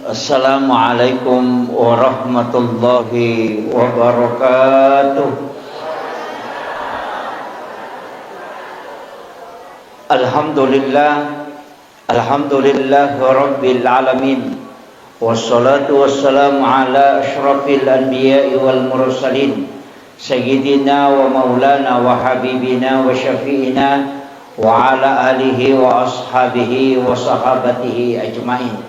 Assalamualaikum warahmatullahi wabarakatuh. Alhamdulillah rabbil alamin. Wassalatu wassalamu ala asyrafil anbiya'i wal mursalin, sayyidina wa maulana wa habibina wa syafi'ina wa ala alihi wa ashabihi wa sahabatihi ajma'in.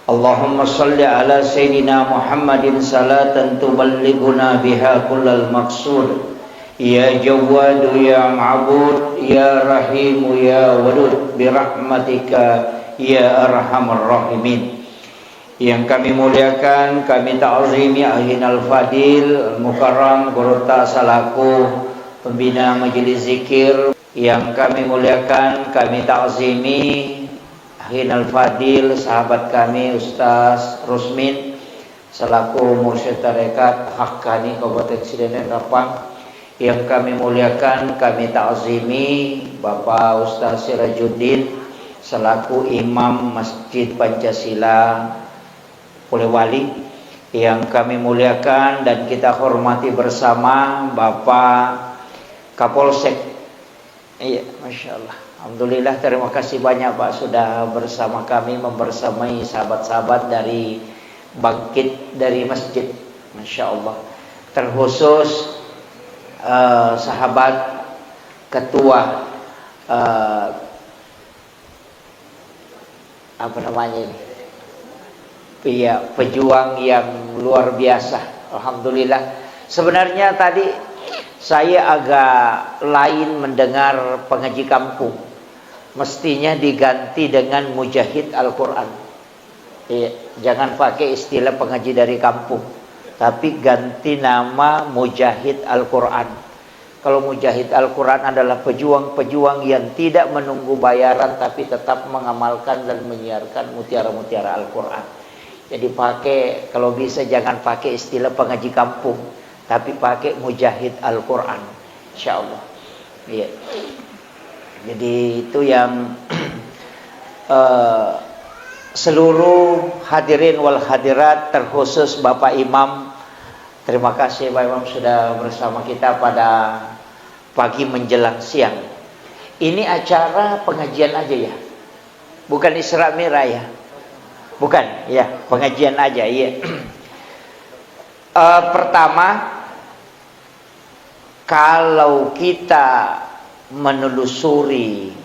Allahumma salli ala sayyidina Muhammadin salatan tuballighuna biha kullal maqsud. Ya Jawwadu ya Ma'bud ya Rahimu ya Wadud birahmatika ya Arhamar Rahimin. Yang kami muliakan, kami ta'zimi ahinal fadil Mukarram Gurota Salaku pembina majelis zikir. Yang kami muliakan, kami ta'zimi Hinal Fadil, sahabat kami Ustaz Rusmin selaku mursyid tarekat Haqqani Kabupaten Cileuneu Rapang. Yang kami muliakan, kami ta'zimi Bapak Ustaz Sirajuddin selaku imam Masjid Pancasila Polewali. Yang kami muliakan dan kita hormati bersama Bapak Kapolsek. Iya, Masya Allah. Alhamdulillah, terima kasih banyak Pak sudah bersama kami membersamai sahabat-sahabat dari bangkit dari masjid. Masya Allah. Terkhusus sahabat ketua apa namanya ini? Iya, pejuang yang luar biasa. Alhamdulillah. Sebenarnya tadi saya agak lain mendengar pengaji kampung. Mestinya diganti dengan mujahid Al-Quran. Jangan pakai istilah pengaji dari kampung, tapi ganti nama mujahid Al-Quran. Kalau mujahid Al-Quran adalah pejuang-pejuang yang tidak menunggu bayaran, tapi tetap mengamalkan dan menyiarkan mutiara-mutiara Al-Quran. Jadi pakai, kalau bisa jangan pakai istilah pengaji kampung, tapi pakai mujahid Al-Quran, insyaallah. Iya. Jadi itu yang seluruh hadirin wal hadirat, terkhusus Bapak Imam. Terima kasih Pak Imam sudah bersama kita pada pagi menjelang siang. Ini acara pengajian aja ya, bukan Isra Mi'raj ya, bukan ya, pengajian aja ya. Pertama, kalau kita menelusuri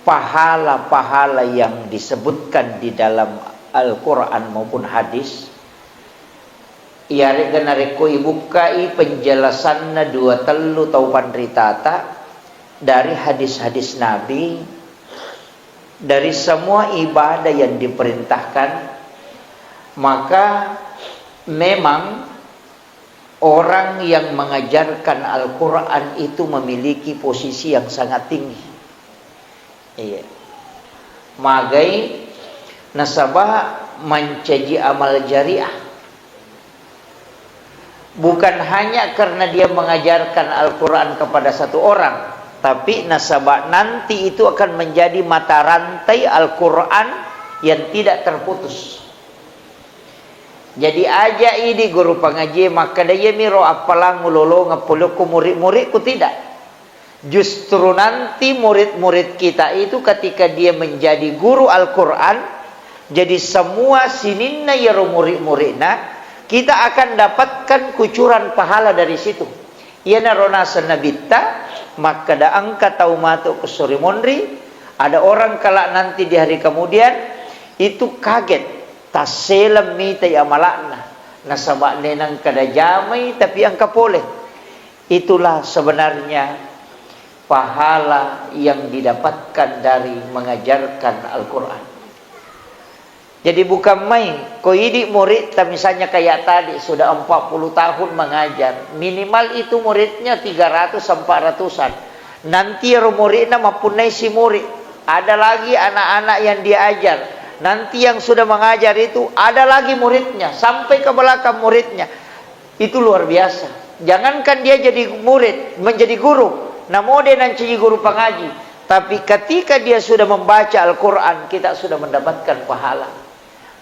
pahala-pahala yang disebutkan di dalam Al-Quran maupun hadis, ia regenareko ibukai penjelasanna dua telu tau pandritata dari hadis-hadis Nabi, dari semua ibadah yang diperintahkan. Maka memang orang yang mengajarkan Al-Quran itu memiliki posisi yang sangat tinggi. Iya. Magai nasabah mencaji amal jariah. Bukan hanya karena dia mengajarkan Al-Quran kepada satu orang, tapi nasabah nanti itu akan menjadi mata rantai Al-Quran yang tidak terputus. Jadi aja ini guru pengaji maka dia miro apalang mulolo ngapuluku murid-muridku, tidak. Justru nanti murid-murid kita itu ketika dia menjadi guru Al-Quran, jadi semua sininna ya murid-muridna, kita akan dapatkan kucuran pahala dari situ. Iana rona sanabita maka da angka taumatu kusuri mondri. Ada orang kala nanti di hari kemudian itu kaget. Taselam mita ya malakna nasabak nenang kada jamai tapi angka boleh. Itulah sebenarnya pahala yang didapatkan dari mengajarkan Al-Quran. Jadi bukan main. Kau ini murid, misalnya kayak tadi sudah 40 tahun mengajar, minimal itu muridnya 300-400an. Nanti muridnya mempunyai si murid. Ada lagi anak-anak yang diajar. Nanti yang sudah mengajar itu ada lagi muridnya, sampai ke belakang muridnya. Itu luar biasa. Jangankan dia jadi murid, menjadi guru, namun dia nanti guru pengaji. Tapi ketika dia sudah membaca Al-Quran, kita sudah mendapatkan pahala.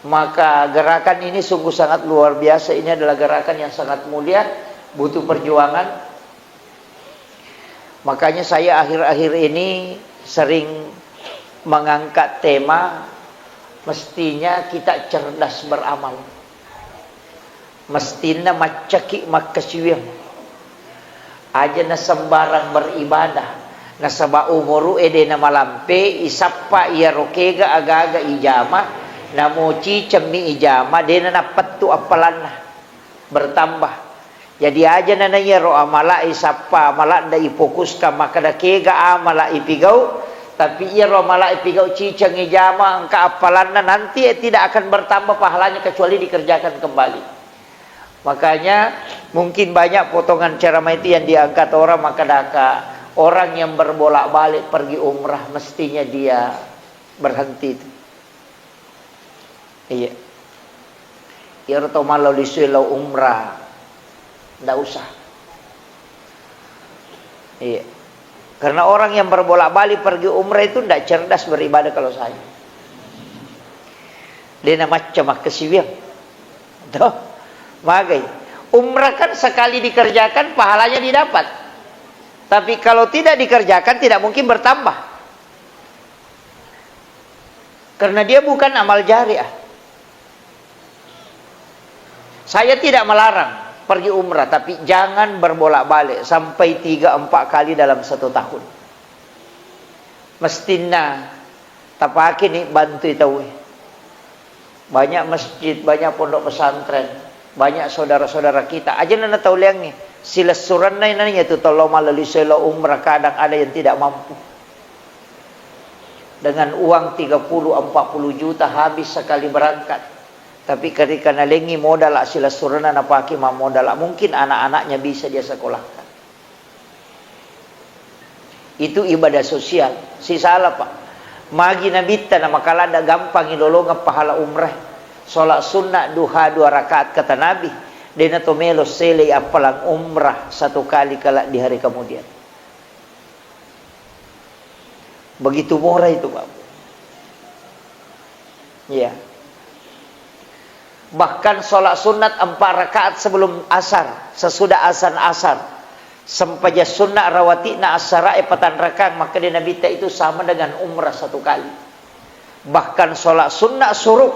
Maka gerakan ini sungguh sangat luar biasa. Ini adalah gerakan yang sangat mulia, butuh perjuangan. Makanya saya akhir-akhir ini sering mengangkat tema, mestinya kita cerdas beramal. Mestinya macaki makasiwang. Aja na sembarang beribadah. Nasaba umuru edena malampe isappa iya rokega aga-aga ijama. Namuci cemi ijama dena napat tu apalan bertambah. Jadi aja nananya ro amala isapa amala da ifokus ka makada kega amala ipigau, tapi ia ro amala ipigau cicang ijama angka apalan nanti tidak akan bertambah pahalanya kecuali dikerjakan kembali. Makanya mungkin banyak potongan ceramah itu yang diangkat orang, maka daka orang yang berbolak-balik pergi umrah mestinya dia berhenti itu. Iya. Ya atau malau disulau umrah, ndak usah. Iya. Karena orang yang berbolak-balik pergi umrah itu ndak cerdas beribadah kalau saya. Dia macam kesiwiang. Tuh, magai. Umrah kan sekali dikerjakan pahalanya didapat. Tapi kalau tidak dikerjakan tidak mungkin bertambah. Karena dia bukan amal jariah. Saya tidak melarang pergi umrah, tapi jangan berbolak-balik sampai 3-4 kali dalam 1 tahun. Mestinya tapaki nih bantu itu. Banyak masjid, banyak pondok pesantren, banyak saudara-saudara kita. Aja nana tahu liang nih, silas suran nanya itu tolong melalui selo umrah, kadang ada yang tidak mampu. Dengan uang 30-40 juta habis sekali berangkat. Tapi ketika nalengi modal sila surana napaki ma modal, mungkin anak-anaknya bisa dia sekolahkan. Itu ibadah sosial. Si salah pak. Magi nabita na makalada gampang ilolongan pahala umrah. Salat sunnah duha 2 rakaat kata Nabi. Dena tomelo sele apalang umrah 1 kali kala di hari kemudian. Begitu murah itu pak. Ya. Bahkan sholat sunat 4 rakaat sebelum asar, sesudah azan asar, sampaja sunnah rawati na asara patan rakaat, maka di Nabi itu sama dengan umrah 1 kali. Bahkan sholat sunnah suruk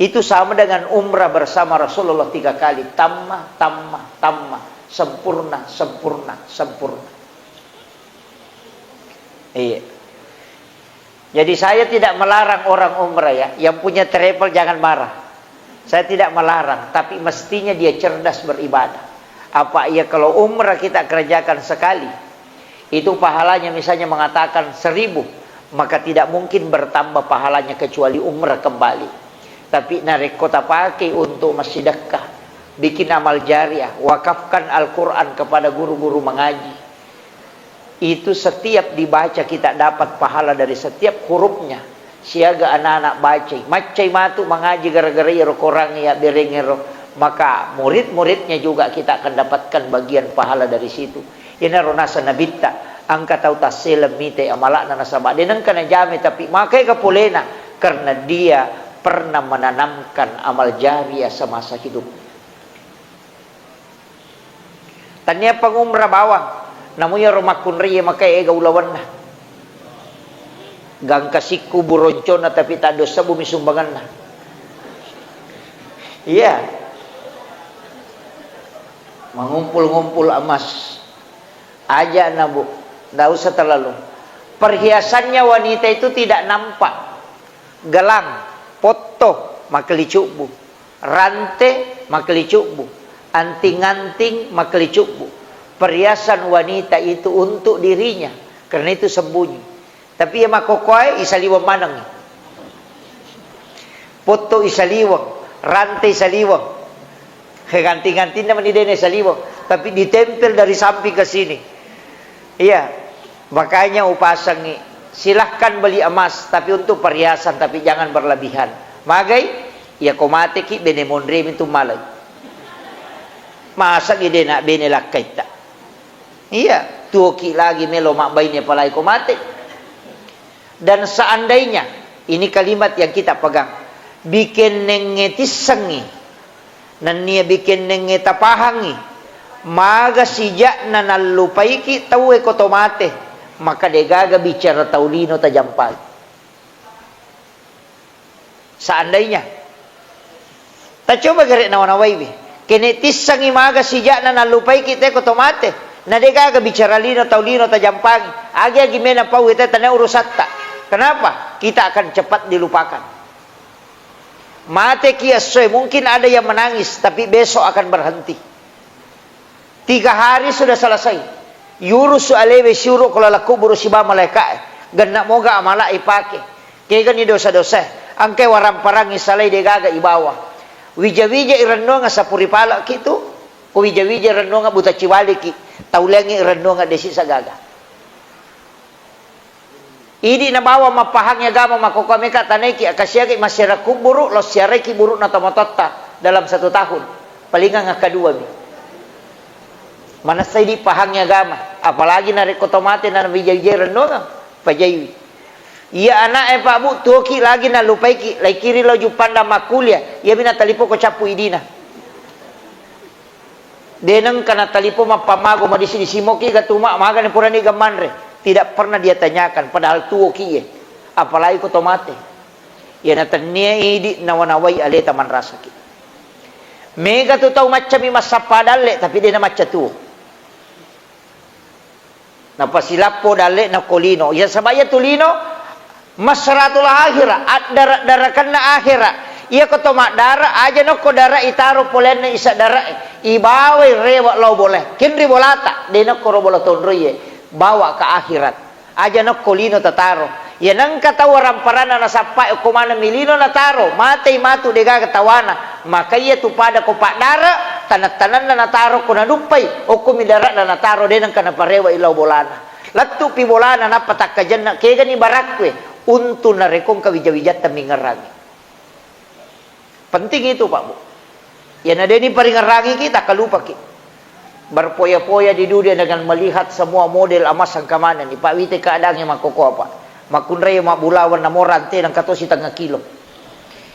itu sama dengan umrah bersama Rasulullah 3 kali. Tamma, sempurna. Iya. Jadi saya tidak melarang orang umrah ya. Yang punya travel jangan marah. Saya tidak melarang, tapi mestinya dia cerdas beribadah. Apa ia kalau umrah kita kerjakan sekali, itu pahalanya misalnya mengatakan 1000, maka tidak mungkin bertambah pahalanya kecuali umrah kembali. Tapi narik kota pakai untuk masjid sedekah, bikin amal jariah, wakafkan Al-Quran kepada guru-guru mengaji. Itu setiap dibaca kita dapat pahala dari setiap hurufnya. Siaga anak-anak baca, macai matu mengaji gara-gara iro korang ya berengero, maka murid-muridnya juga kita akan dapatkan bagian pahala dari situ. Ina ronasa nabita, angka tau taselem mite amalak na nasaba. Denang kana jami tapi makai kapulena karena dia pernah menanamkan amal jariah semasa hidup. Tanya pengumrah bawang, namun ya rumah kunri makai ega ulawan na. Gang kasiku buroncona tapi tak dosa bumi sumbangan na. Iya. Mengumpul-ngumpul emas. Aja na bu. Tidak usah terlalu. Perhiasannya wanita itu tidak nampak. Gelang, foto, makeli bu. Rantai, makeli bu. Anting-anting, makeli bu. Perhiasan wanita itu untuk dirinya. Karena itu sembunyi. Tapi yang makokoi isaliwang manang. Foto isaliwang, rantai isaliwang. Ganti-ganti naman din isaliwang. Tapi ditempel dari samping ke sini. Iya. Makanya upasang ni. Silahkan beli emas tapi untuk perhiasan tapi jangan berlebihan. Magai ya komate ki benemondre itu malay. Masa gede nak benelakay ta. Iya, tuki lagi melo makbay niya palay komate. Dan seandainya, ini kalimat yang kita pegang, bikin nenge tisengi, nan niya bikin nenge tapahangi, maga sijak na nalupaiki tahu ekotomate, maka degaga bicara taulino tajampal. Seandainya, tak coba gerek nawanawai bi, kene tisengi maga sijak na nalupaiki te ekotomate, na degaga bicara lino taulino tajampal, agi mena pau kita tanya urusatta. Kenapa? Kita akan cepat dilupakan. Mate kiasoy, mungkin ada yang menangis, tapi besok akan berhenti. 3 hari sudah selesai. Yurusu alewe syuru kalau laku buru siba malaikat. Genak moga amala ipake. Kaya gani dosa-dosa. Angke warang parang isalay degaga ibawa. Wija-wija irendo nga sa puripala kitu. Ko wija-wija irendo nga buta ciwali ki. Taulengi irendo nga desi sa gaga. Idi na bawa mapahangnya gama makokameka taneki akasyagi masyarakat kuburu lo syareki buruk na tamatotta dalam 1 tahun. Palingan nga kedua mi. Mana saya di pahangnya gama, apalagi narik otomatis na bijay-bijay rendo nga pajayi. Iya anak Pak Bu tuki lagi na lupaiki, lai kiri lo jupanda makulia, iya bina talipo ko capu idina. Deneng kana talipo mapamago madisi disimoki gatuma maga ni purani gamanre. Tidak pernah dia tanyakan, padahal tuo kiye. Apalagi ko tomate. Yan natanya idi nawanaway ale taman rasa ki. Mega tu tau macam masapadalle tapi dia na macam tuo. Napasilapo dalle na kolino. Ya sabaya tulino masratul akhirah. Darakan na akhirah. Iya ko tomak dara aja no ko dara itaro polen na isa dara. Ibawe rewa lo boleh. Kinri bolata. Dia no ko robola tonroye. Bawa ke akhirat aja no kolino tataro ya nang katawaran parana na sapa kumana milino na taro matay matu dega katawana maka iya tu pada ko padara tanat-tanan na nataro ko nanupay o kumidara na nataro den ang kanaparewa ilaw bolana lattu pi bolana na patakajan na kaya gani barakwe untu na rekong kawijawijat tamingarangi. Penting itu Pak Bu. Ya na deni paringarangi kita kalupa kita. Berpoya-poya di dunia dengan melihat semua model emas yang kemana nih Pak Wite keadaannya makoko apa makunraya mak bulawan na morante ng 14 kilo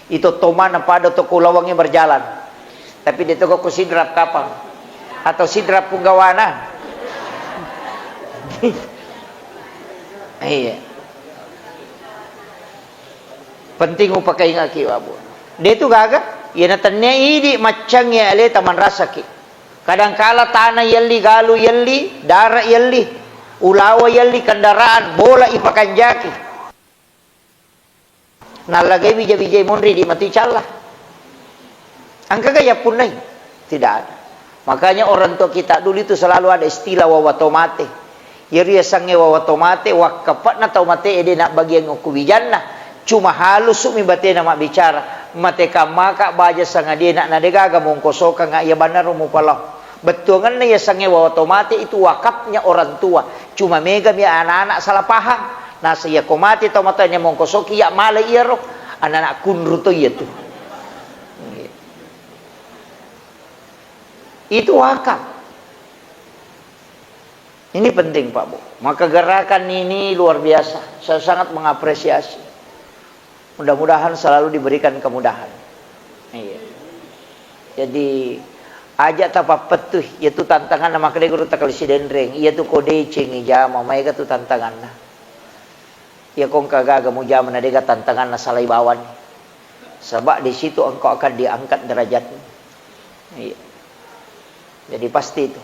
itu tomana pada toko lawangnya berjalan tapi dia toko ko sidrap kapang atau sidrap punggawana iya penting upakai ngaki wabu dia itu gagak ya natanya ini macangnya ale taman rasa ki. Kadangkala tanah yelli, galu yelli, darah yelli, ulawa yelli, kendaraan, bola ipakanjaki. Nalagay bijay-bijay monri di mati calah. Ang kagaya pun nahi. Tidak ada. Makanya orang tua kita dulu itu selalu ada istilah wawatomate. Yeri sangnya wawatomate, wakapat na taumate ede nak bagian ukubijan na. Cuma halus sumi bate na bicara. Mate maka baja sanga dia nak nadegaga mongkosoka nga iya banar mo pala. Betul kan ya sange wawatomate itu wakafnya orang tua. Cuma mega mi anak-anak salah paham. Nasa ya komati tomatanya mongkosoki ya mala iya roh. Anak-anak kunruto iya tuh. Itu wakaf. Ini penting Pak Bu. Maka gerakan ini luar biasa. Saya sangat mengapresiasi. Mudah-mudahan selalu diberikan kemudahan. Iya. Jadi ajak tapa petuh, yaitu tantangan nama kedai guru takal sidendreng, yaitu kode cengi jama, mereka tu tantangan na. Ya kong kagaga mu jama na dega tantangan na salai bawan. Sebab di situ engkau akan diangkat derajatnya. Iya. Jadi pasti itu.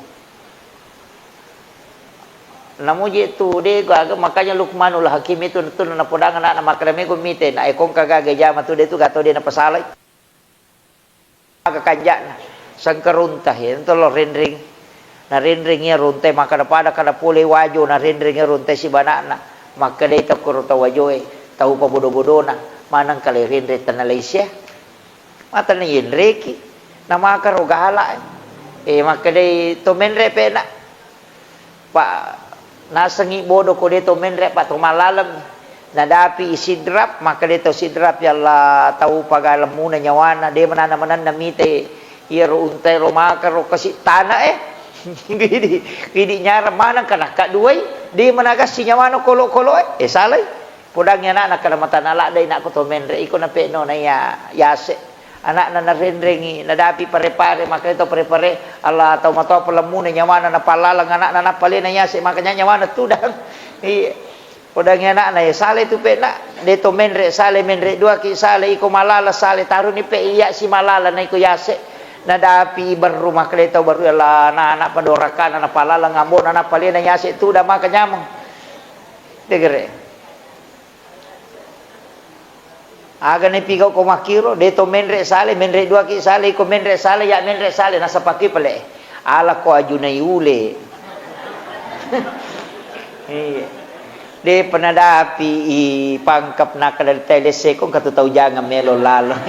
Namun itu dega makanya Luqmanul Hakim itu na podangan na makrame ko mite na kong kagaga jama tu de tu gato de na pasalay. Kakanjana. Sangkarunta ito lo rendring na rendringnya runte maka pada kada pulih wajo na rendringnya runte si banana maka day tap kuruta wajo tahu pa bodo-bodo na manang kali rendre tanalaysya mata na yinreki na maka rogala maka day tomenre pena pa nasangi bodo ko dito menre pa tumalalam nadapi isidrap maka dito sidrap yalla tahu pagalam muna nyawana de manana-manan namite iro untay romaka ro kasi tanah gidi nyara manang kana kaduay di managas si nyawano kolo-kolo salay Podangnya anak kana mata nala day na ko to menre iko na peno na yase. Anak na narendrengi nadapi pare-pare maka itu pare-pare Allah atau mato pelemune nyawana na palalang anak na napali na yase makanya nyawana tudang. Podangnya anak na sale tu pe na deto menre sale menre dua ki sale iko malala sale taru ni pe iya si malala na iko yase. Nadapi berumah kleto baru Allah anak padorakan anak palalang ngambon anak pali na yase tu dah maka nyamang. Degere. Aga ni pigaw ko makiro deto menre sale menre dua ki sale ko menre sale ya menre sale nasa paki pale ala ko ajunay ule de panadapi i pangkap na kadal telese kung katutaw jangan melo lalo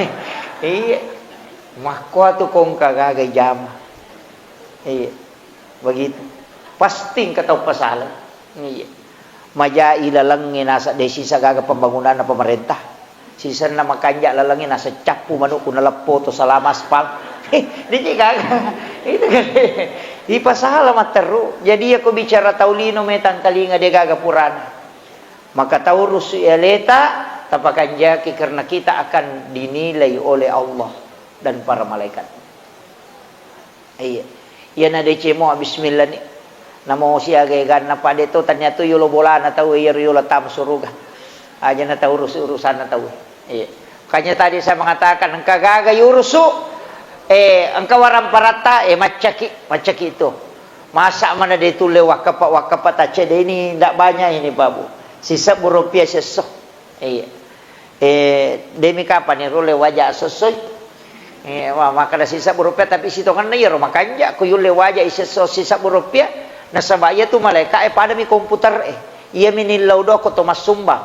makwa tu kong kagagay jama begitu pasting kataw pasala maja ilalang nasa desi sa gaga pembangunan na pemerintah sisan na makanja lalangin nasa capu manuk kuna lapo to sa lamaspal di gaga itu kan di pasahala materu jadi aku bicara taulino metang kalinga de gaga purana maka taurus eleta tapakanja karena kita akan dinilai oleh Allah dan para malaikat iya iya na de cemo bismillah ni namo siya gan na pade to tanya to yulo bola na tahu yulo tam suruga aja na tahu urusan na tahu iya makanya tadi saya mengatakan engkau gaga yurusu engkau waram parata macaki itu masa mana dia tu lewat wakapat aja deh ini tidak banyak ini babu sisa rupiah sesok iya demi kapan ni rule wajah sesuai wah maka ada sisa rupiah tapi situ kan nih rumah kanja ku yule wajah sesok sisa rupiah nasabaya tu malaikat pada mi komputer iya minilau do ko to masumbang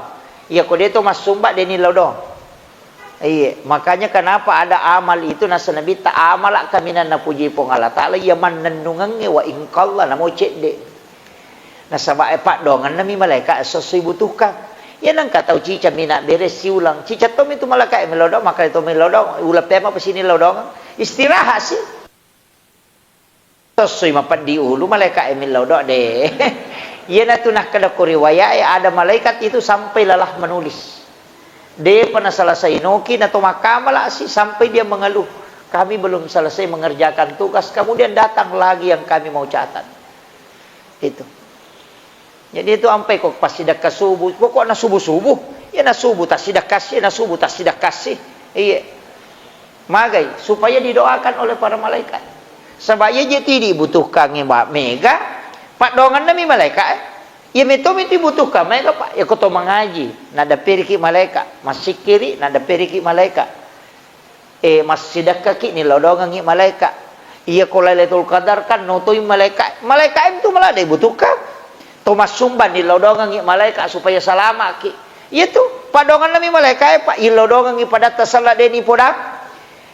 iya ko dia to masumbang dia nilau do iya makanya kenapa ada amal itu nasa nabi ta amal kami na puji pong Allah taala iya man nandungan wa ingkalla namo cek de nasaba pak dongan nami malaikat sesuai butuhkan ya nang katau cica mina beres si ulang cica tom itu malaikat melodong maka itu melodong ulah tema pesini lodong istirahat sih sesuai mapan di ulu malaikat melodong deh ya na tunah kada riwayat ada malaikat itu sampai lelah menulis dia pernah selesai nokin atau makamala sih sampai dia mengeluh kami belum selesai mengerjakan tugas kemudian datang lagi yang kami mau catat itu jadi itu sampai kok pas sidak ke subuh kok na subuh ya na subuh tak sidak kasih na subuh tak sidak kasih iya magai supaya didoakan oleh para malaikat sebab ya jadi dibutuhkan mbak mega pak dongan nami malaikat ya metom itu dibutuhkan mereka pak ya koto mengaji nada periki malaikat masih kiri nada periki malaikat masih kaki ni lodongan ngi malaikat iya kalau Lailatul Qadar kan notoi malaikat itu malah dibutuhkan Thomas sumban ni lodongan ngi malaikat supaya selamat ki itu padongan nami malaikat pak ilodongan ngi pada tasala deni podap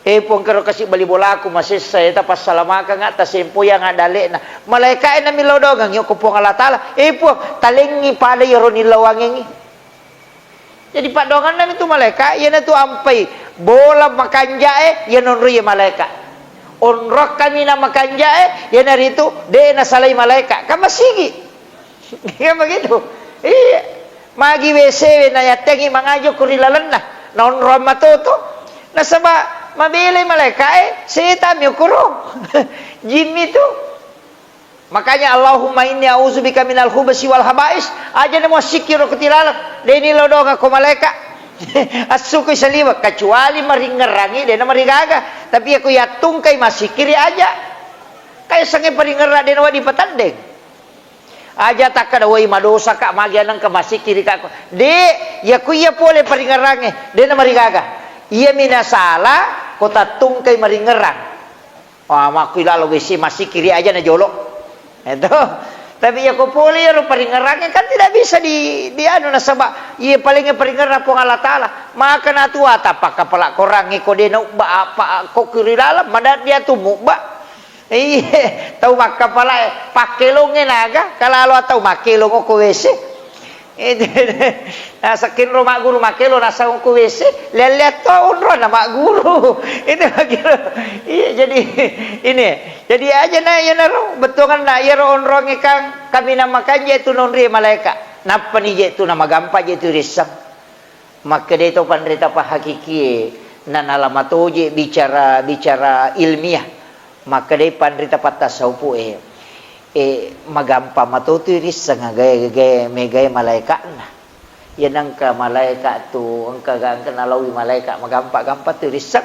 pong karo kasih bali bola aku masih saya ta pas salamaka nga ta sempo yang adale na malaikat na milodong ang ko pong Allah taala po talingi pada yoro nilawangi jadi padongan na itu malaikat yan tu ampai bola makanja yan onri malaikat onrok kami na makanja yan narito de na salay malaikat kamasigi kaya begitu iya magi WC na yatengi mangajo kurilalan na onro matoto nasaba mabili malaikat setan yukurung jin itu makanya Allahumma inni a'udzubika minal khubuthi wal haba'is aja namo sikiro ketilalat deni lodong ako malaikat asuko saliwa kecuali maringerangi dena marigaga tapi aku yatung kay masikiri aja kay sange paringera dena wadi patandeng aja tak kada way madosa ka magianang ka masikiri ka de yaku ya pole paringerangi dena marigaga iya minasala kota tungkay maringerang makuila lo besi masih kiri aja na jolok itu tapi ya ko poli ya paringerangnya kan tidak bisa di anu na sabak iya palingnya paringerang pong Allah taala maka na tuwa tapak kapala korangi ko de na ba apa ko kiri dalam madat dia tumuk ba iya tahu mak kapala pakelongnya naga kalau atau makelo ko wese itu sakin rumah guru makelo nasa ku WC lihat tahun na mak guru itu makelo iya jadi ini jadi aja na ya naro betongan na ya onrong ikang kami nama kanje itu nonri malaikat napa ni je itu nama gampa je itu risang Maka dia itu pandrita pa hakiki nan alamatoje bicara ilmiah. Maka dia pandrita pa tasawufu magampa matutu risa nga gaya malaikat na. Yan ang ka malaikat tu ang kanalawi malaikat magampa tu risa.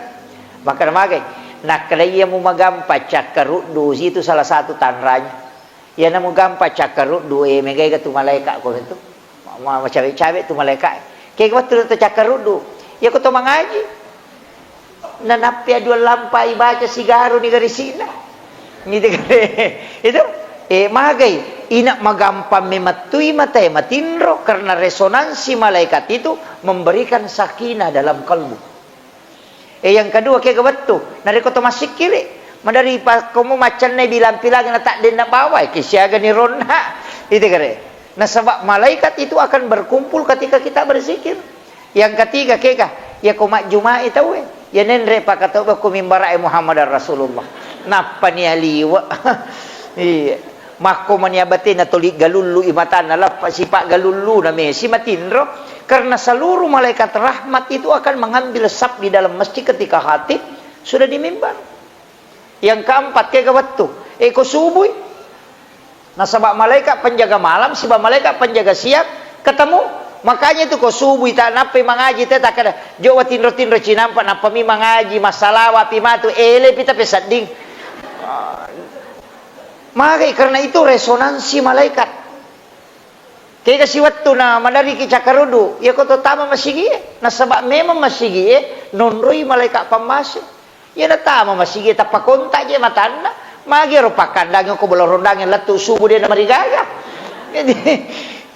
Maka namagay nakalaya mo magampa cakarudu itu salah satu tanranya. Yan ang magampa cakarudu megay ka tu malaikat ko nito. Macabe-cabe tu malaikat. Kaya waktu itu cakarudu, ya ko to mangaji. Nanapya dua lampai baca sigaro ni garisina. Gitu kan. Itu magay inak magampang mematui matai matinro karena resonansi malaikat itu memberikan sakinah dalam kalbu. Yang kedua kaya waktu nari ko to masik kiri. Madari pa komo macan na bilang-bilang na tak din na baway kisyaga ni Rona. Itu kan. Nah sebab malaikat itu akan berkumpul ketika kita berzikir. Yang ketiga keka ya kumat Juma'i tahu ya nenre pakatau ba kumimbara Muhammad Rasulullah. Napa ni aliwa. Iya. Mako maniabati na tulik galulu imatan nalap sipak galulu na mesi matinro karena seluruh malaikat rahmat itu akan mengambil sab di dalam masjid ketika khatib sudah di mimbar. Yang keempat keka waktu ko subuh. Nah sebab malaikat penjaga malam, sebab malaikat penjaga siang ketemu. Makanya itu kau subuh tak nape mengaji tak kada. Jawa tinro cinampak napa mi mengaji masalah wapi matu ele pita pesading. Maka karena itu resonansi malaikat. Kaya kasi waktu na madari ki cakarudu, ya kau tama masigi. Nah sebab memang masigi nonroi malaikat pamasih. Ya na tama masigi tapakonta je matanda. Magiro pakandang ko bolorondang latu subuh dia na marigaga. Jadi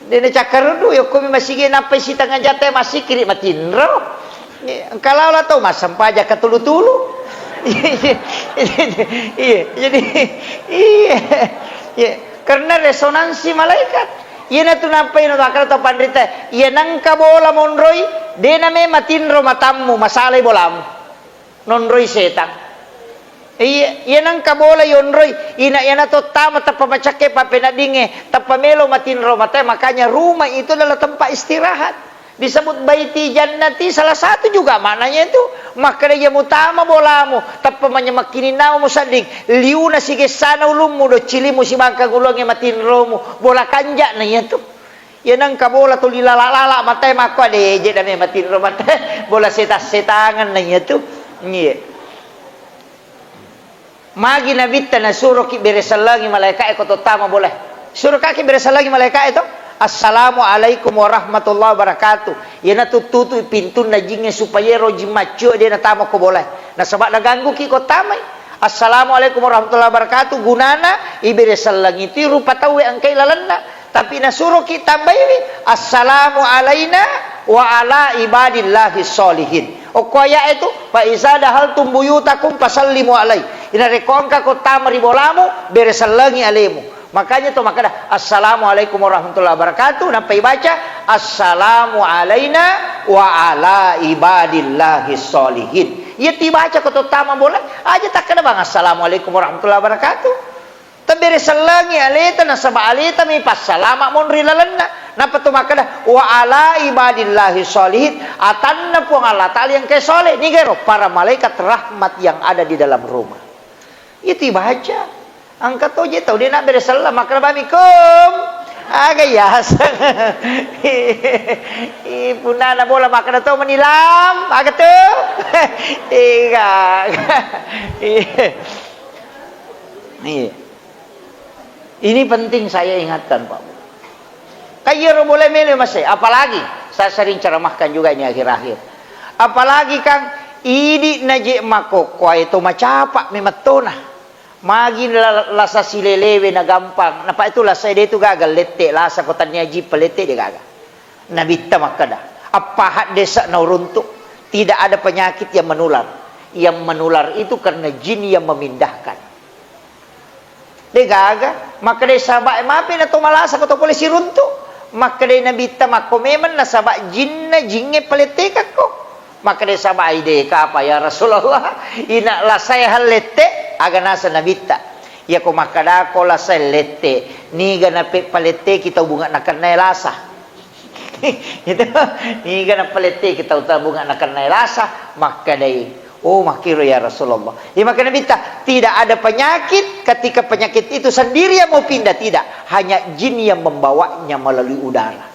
dia na cakarudu yo ko masige napay si tanga jate masikiri matinro. Kalau la to masampaja katulu-tulu. Jadi iya karena resonansi malaikat. Iya na tu napay no akal to pandrita. Iya nang kabola monroy de na me matinro matammu masalay bolam. Nonroy setang. Yan ang kabola yonroy. Yan na to tama tapamachake papenadinge tapamelo matinro matay. Makanya rumah itu adalah tempat istirahat. Disebut baiti jannati salah satu juga maknanya itu. Maka dia mutama bola mo tapamanya makininaw mo sadig. Liu na sige sana ulum mo do chili mo si bangka gulong matinro mo bola kanja na yan to. Yan ang kabola to lilalala matay makwa de je dami matinro matay. Bola setas-setangan na yan to. Iya. Magi nabita na suruh ki beresalagi malaikat ko to tama boleh. Suruh kaki beresalagi malaikat itu. Assalamualaikum warahmatullahi wabarakatuh. Ya na tututu pintu na jinge supaya roji macho dia na tama ko boleh. Na sebab naganggu ki ko tamay. Assalamualaikum warahmatullahi wabarakatuh gunana iberesalagi ti rupa tawe ang kailalanda. Tapi na suruh ki tambayi assalamu alaina wa ala ibadillahi sholihin. O kaya itu fa iza dahaltum buyutakum fasallimu alai. Ina rekonka ko tamari bolamu beresalangi alemu. Makanya to makada assalamualaikum warahmatullahi wabarakatuh nampai baca assalamu alaina wa ala ibadillahi sholihin. Ya ti baca ko to tama bola aja tak kada bang assalamualaikum warahmatullahi wabarakatuh. Taberesalangi aleta na saba aleta mi passalama mon rilalana. Napa tu makada wa ala ibadillahi sholihin atanna puang Allah ta'ala yang ke soleh ni gero para malaikat rahmat yang ada di dalam rumah. Itu baca angkat toje tau dia nak beresalam makna bamikum agak yasa. Punana bola makna tau menilam agak tu. Ini penting saya ingatkan Pak. Kayak boleh milih masih, apalagi saya sering ceramahkan juga ini akhir-akhir. Apalagi Kang, ini najik mako kuai itu macapak mematona. Magi lasa silelewe na gampang. Napa itu lasa dia itu gagal lete lasa kotannya ji pelete dia gagal. Nabita makada. Apa hak desa na runtuk? Tidak ada penyakit yang menular. Yang menular itu karena jin yang memindahkan. Dia gagal, maka dia sabak maafin atau malasa kau polisi runtuk. Maka dia nabita mako memang na sabak jinna jinge pelete kako. Maka dia sabak ide ka apa ya Rasulullah. Ina la saya halete aga nasa nabita. Ya ko makada ko la saya lete. Ni gana pe pelete kita bunga na kanay lasa. Itu ini kan pelete kita tabung anak naik rasa maka dai. Oh makiro ya Rasulullah. Ya maka Nabi tidak ada penyakit ketika penyakit itu sendiri yang mau pindah, tidak. Hanya jin yang membawanya melalui udara.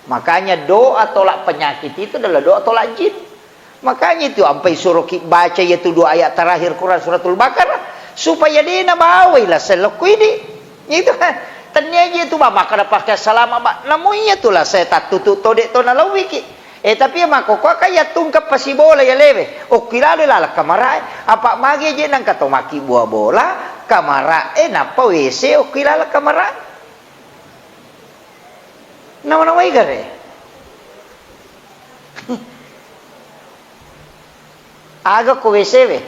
Makanya doa tolak penyakit itu adalah doa tolak jin. Makanya itu sampai suruh baca yaitu dua ayat terakhir Quran suratul Baqarah supaya dia bawailah selaku ini. Itu kan. Ternyata itu maka pakai salam namanya itulah saya tak tutup todek to nalawiki. Tapi mako ko kaya tungkap pasi bola ya leve. O kilalo la kamera apa magi je nang katomaki buah bola kamera napa WC o kilala kamera. Nama-nama igare. Aga ko WC we.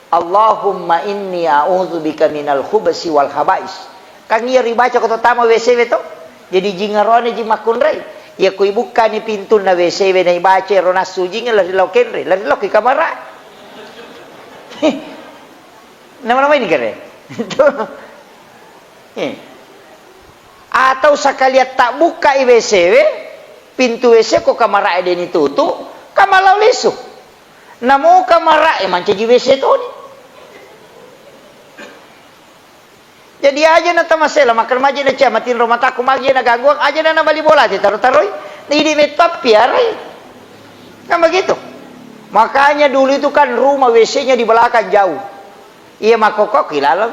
Allahumma inni a'udzubika minal khubasi wal khaba'is. Kang iya ribaca ko tama WC we to. Jadi jingarone jimakunrai. Ya kui buka ni pintu na WC na ibaca rona sujing lari lokenre lari loki kamera. Nama-nama ini kare. Atau sekalian tak buka WC pintu WC ko kamera ada ni tutup kamala lesu. Namo kamera manca di WC to ni. Jadi aja na tamasela makan maji na matin rumah taku magi na gangguan aja na bali bola ti taruh-taruh ini metap piarai kan begitu. Makanya dulu itu kan rumah WC-nya di belakang jauh. Iya makokok ilalang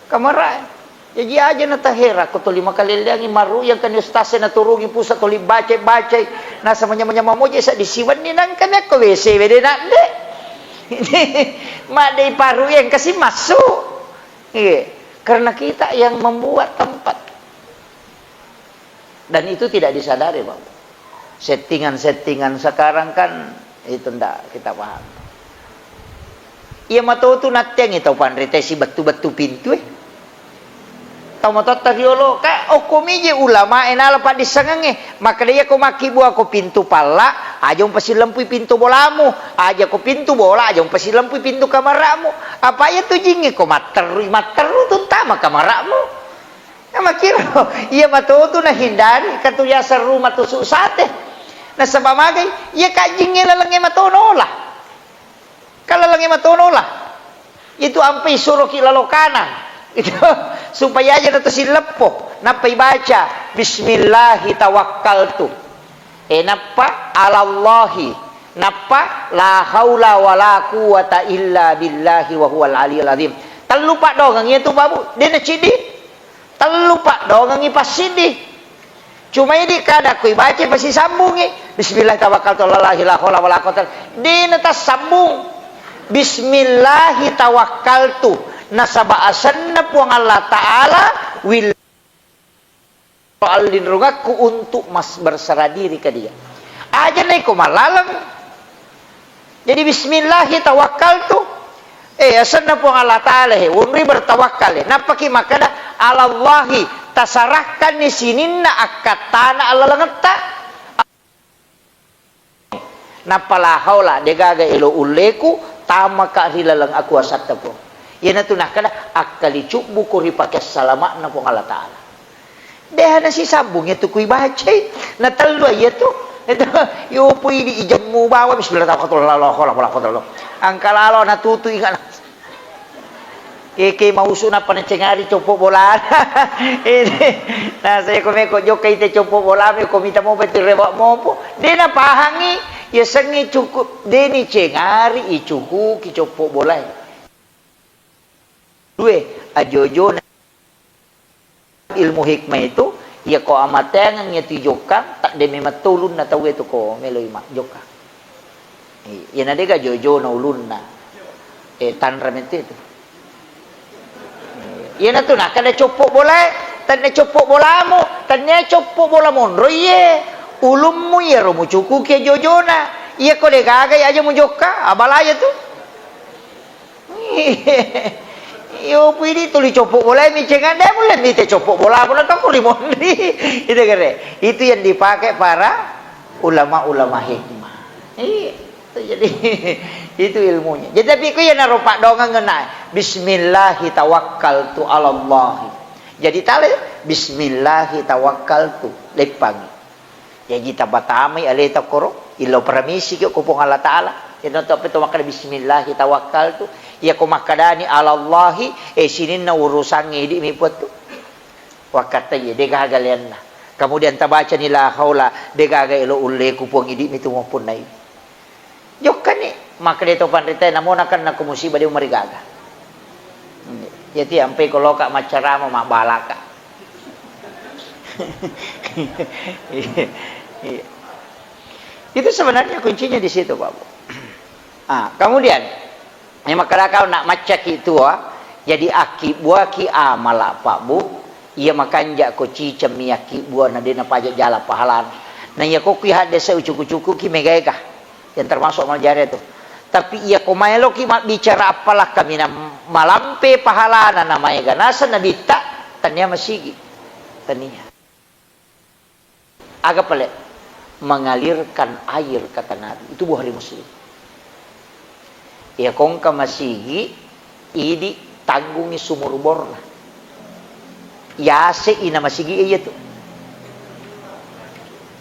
kamera. Jadi aja na tahera ko to 5 kali liangi maru yang kan ustase na turungi pusat to baca na samanya mamoje sa disiwan ni nang kan ko WC wede na de. Madai paru yang kasih masuk. Iya. Karena kita yang membuat tempat. Dan itu tidak disadari, Pak. Settingan-settingan sekarang kan itu ndak kita paham. Iya mato tu natyang itu pandrite si batu-batu pintu Tau mato tariolo ka okomije ulama enala pa disangange maka dia ko maki buah ko pintu pala aja pasi lempui pintu bolamu aja ko pintu bola aja pasi lempui pintu kamaramu apa ya tu jinge ko materu tu tama kamaramu ya makiro iya mato tu na hindari katu yasar rumah tu susate na sabamagai iya ka jinge lalange matonola kalau lalange matonola itu ampai suruh kilalokana itu supaya aja itu si lepo napa baca bismillahi tawakkaltu napa alallahi napa la haula wala quwata illa billahi wa huwal aliyul azim terlupa dong itu babu dia na cidi terlupa dong pasidi cuma ini kada kui baca pasti sambung bismillah tawakkaltu alallahi la haula wala quwata dia na tas sambung bismillahi tawakkaltu nasaba asanna puang Allah Ta'ala wil alin rugaku untuk mas berserah diri ke dia aja naik malalang jadi bismillahi tawakkaltu asanna puang Allah Ta'ala unri bertawakal napaki makana alallahi tasarahkan di sini na akatana Allah langeta napala haula degaga ilo uleku tamaka hilalang aku asata po yana tu nak kada akali cuk buku ripakai salamat na pong Allah Ta'ala. Deha na si sambung ya tu kui baca na talwa ya tu. Ito yo pui di ijamu bawa bismillahirrahmanirrahim. Angkalalo na tutu ingat. Keke mausu na panacengari copo bola. Ini na saya komeko jokai te copo bola me komita mo betul rewak mo. De na pahangi ya sengi cukup de ni cengari icuku ki copo bola. Dua ajojo ilmu hikmah itu ya ko amatengan nya tijokang tak de mematulun na tawe to ko meloi mak joka ya na de ga jojo na ulun na tanramete itu ya na tu na kada copok bola tan ne copok bolamu tan ne copok bola mondro ye ulummu ya romu cuku ke jojona iya ko de gaga aja mu joka abalaya tu yo pidi tuli copok bola mi cengan dia boleh mi te copok bola kau limondi itu kere itu yang dipakai para ulama-ulama hikmah itu jadi itu ilmunya jadi tapi ku yang narupak dongang ngena bismillahi tawakkaltu alallahi jadi tale bismillahi tawakkaltu lepang Ya kita batamay aleta koro ilo permisi ko pong Allah Taala. Ito to pito makala bismillah tawakkal tu. Ya ko makadani ala Allahi sinin na urusan ngidi mi puat tu. Wakata ye de gagalian na. Kemudian tabaca nila haula de gaga ilo ulle ko pong idi mi tumupun nai. Yok kan ni maka dito panrita namona kan na kumusiba de marigaga. Yati ampe ko loka macarama mabalaka. Itu sebenarnya kuncinya di situ, Pak Bu. Kemudian yang makalakau nak macak itu jadi aki buah ki amala Pak Bu. Ia makan jak ko cicam miyaki buah na dina pajak jala pahalan. Nah ia ko ki hade se ucuk-ucuku ki megega. Yang termasuk maljare itu. Tapi ia ko maelo ki bicara apalah kami na malampe pahalana namanya ganasa na bitta tanya masigi. Tania. Agak pelik mengalirkan air kata Nabi itu buah hari muslim. Ya kongka masigi idi tanggungi sumur borna. Ya se ina masigi iya tu.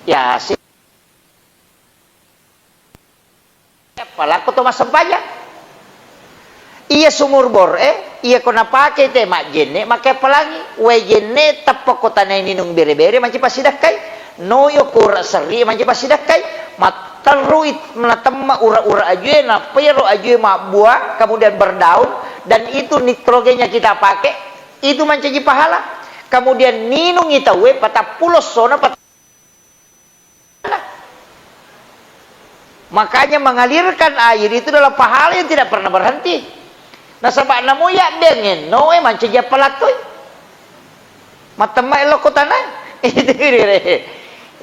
Ya se. Palaku to masampaya. Iya sumur bor iya kona pakai te mak jenne makai pelangi we jenne tapok kota ini nung bere-bere manci pasidakai. Noyo kura seri manci pasidakai mataruit menatemma ura-ura ajue na pero ajue mak buah kemudian berdaun dan itu nitrogennya kita pakai itu manci pahala kemudian ninung kita we patapulos sona makanya mengalirkan air itu adalah pahala yang tidak pernah berhenti. Nah sebab namo ya dengan noe manci ja pelatoy matemma elo kotanan